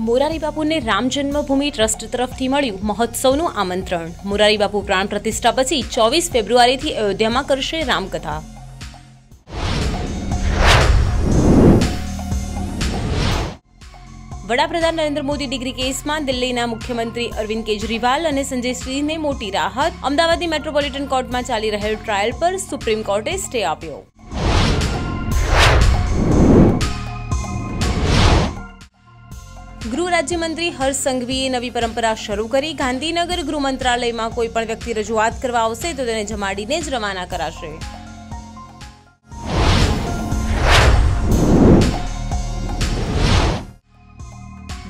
મોરારી બાપુને રામ જન્મભૂમિ ટ્રસ્ટ તરફથી મળ્યું મહોત્સવનું આમંત્રણ। મોરારી બાપુ પ્રાણ પ્રતિષ્ઠા પછી 24 ફેબ્રુઆરીથી અયોધ્યામાં કરશે રામકથા। વડાપ્રધાન નરેન્દ્ર મોદી ડિગ્રી કેસમાં દિલ્હીના મુખ્યમંત્રી અરવિંદ કેજરીવાલ અને સંજય સિંહને મોટી રાહત। અમદાવાદની મેટ્રોપોલિટન કોર્ટમાં ચાલી રહેલ ટ્રાયલ પર સુપ્રીમ કોર્ટે સ્ટે આપ્યો। ગૃહ રાજ્યમંત્રી હર્ષ સંઘવીએ નવી પરંપરા શરૂ કરી। ગાંધીનગર ગૃહ મંત્રાલયમાં કોઈ પણ વ્યક્તિ રજૂઆત કરવા આવશે તો તેને જમાડીને જ રવાના કરાશે।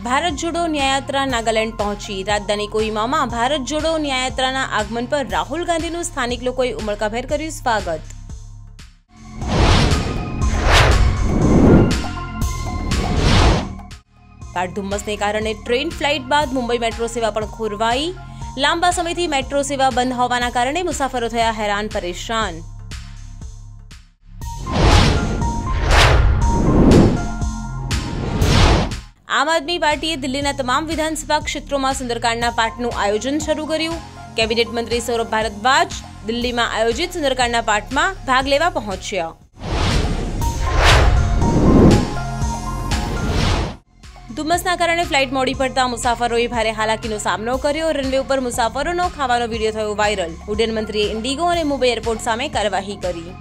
ભારત જોડો ન્યાયયાત્રા નાગાલેન્ડ પહોંચી। રાજધાની કોહિમામાં ભારત જોડો ન્યાયયાત્રાના આગમન પર રાહુલ ગાંધીનું સ્થાનિક લોકોએ ઉમળકાભેર કર્યું સ્વાગત। ગાઢ ધુમ્મસને કારણે ટ્રેન ફ્લાઇટ બાદ મુંબઈ મેટ્રો સેવા પણ ખોરવાઈ। લાંબા સમયથી મેટ્રો સેવા બંધ હોવાના કારણે મુસાફરો થયા હેરાન પરેશાન। આમ આદમી પાર્ટીએ દિલ્હીના તમામ વિધાનસભા ક્ષેત્રોમાં સુંદરકાંડના પાઠનું આયોજન શરૂ કર્યું। કેબિનેટ મંત્રી સૌરભ ભારદ્વાજ દિલ્હીમાં આયોજિત સુંદરકાંડના પાઠમાં ભાગ લેવા પહોંચ્યા। ધુમ્મસના કારણે ફ્લાઇટ મોડી પડતા મુસાફરોએ ભારે હાલાકીનો સામનો કર્યો। રનવે ઉપર મુસાફરોનો ખાવાનો વિડીયો થયો વાયરલ। ઉડ્ડયન મંત્રીએ ઇન્ડિગો અને મુંબઈ એરપોર્ટ સામે કાર્યવાહી કરી।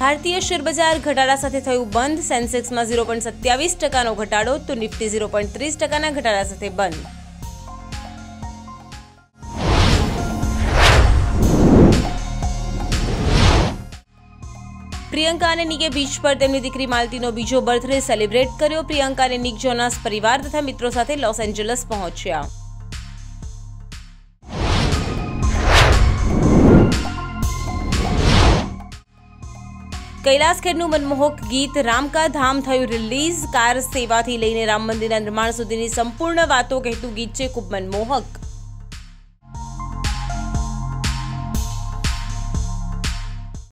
ભારતીય શેરબજાર ઘટાડા સાથે થયું બંધ। સેન્સેક્સમાં 0.27% ઘટાડો તો નિફ્ટી 0.30% ઘટાડા સાથે બંધ। પ્રિયંકા અને નિકે બીચ પર તેમની દીકરી માલતીનો બીજો બર્થડે સેલિબ્રેટ કર્યો। પ્રિયંકા અને નિક જોનાસ પરિવાર તથા મિત્રો સાથે લોસ એન્જલસ પહોંચ્યા। કૈલાસ ખેરનું મનમોહક ગીત રામ કા ધામ થયું રિલીઝ। કાર સેવાથી લઈને રામ મંદિરના નિર્માણ સુધીની સંપૂર્ણ વાતો કહેતું ગીત છે ખૂબ મનમોહક।